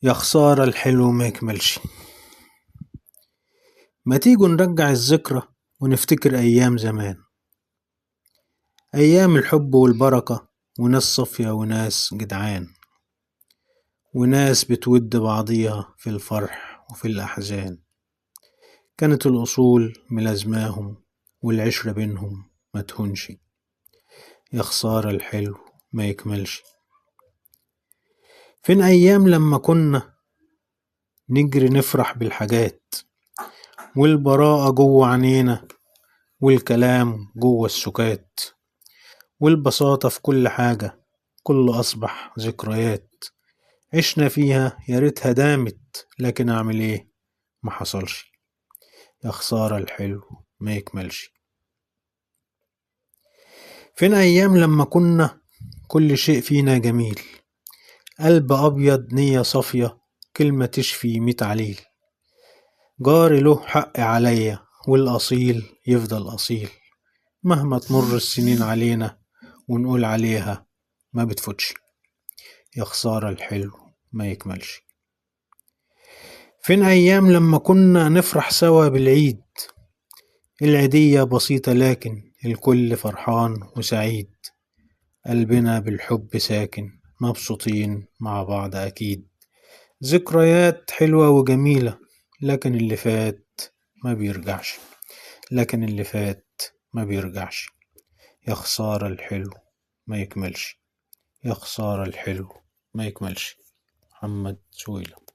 يا خسارة الحلو ما يكملش. ما تيجوا نرجع الذكرى ونفتكر أيام زمان، أيام الحب والبركة، وناس صافية وناس جدعان، وناس بتود بعضيها في الفرح وفي الأحزان. كانت الأصول ملازماهم والعشرة بينهم ما تهونش. يا خسارة الحلو ما يكملش. فين أيام لما كنا نجري نفرح بالحاجات، والبراءة جوه عنينا، والكلام جوه السكات، والبساطة في كل حاجة، كل أصبح ذكريات عشنا فيها يا ريتها دامت، لكن أعمل إيه ما حصلش. يا خسارة الحلو ما يكملش. فين أيام لما كنا كل شيء فينا جميل، قلب أبيض نية صافية، كلمة تشفي 100 عليل، جاري له حق عليا والأصيل يفضل أصيل، مهما تمر السنين علينا ونقول عليها ما بتفوتش. يا خسارة الحلو ما يكملش. فين أيام لما كنا نفرح سوا بالعيد، العيدية بسيطة لكن الكل فرحان وسعيد، قلبنا بالحب ساكن، مبسوطين مع بعض أكيد. ذكريات حلوة وجميلة، لكن اللي فات ما بيرجعش، لكن اللي فات ما بيرجعش. يا خسارة الحلو ما يكملش. يا خسارة الحلو ما يكملش. محمد سويلة.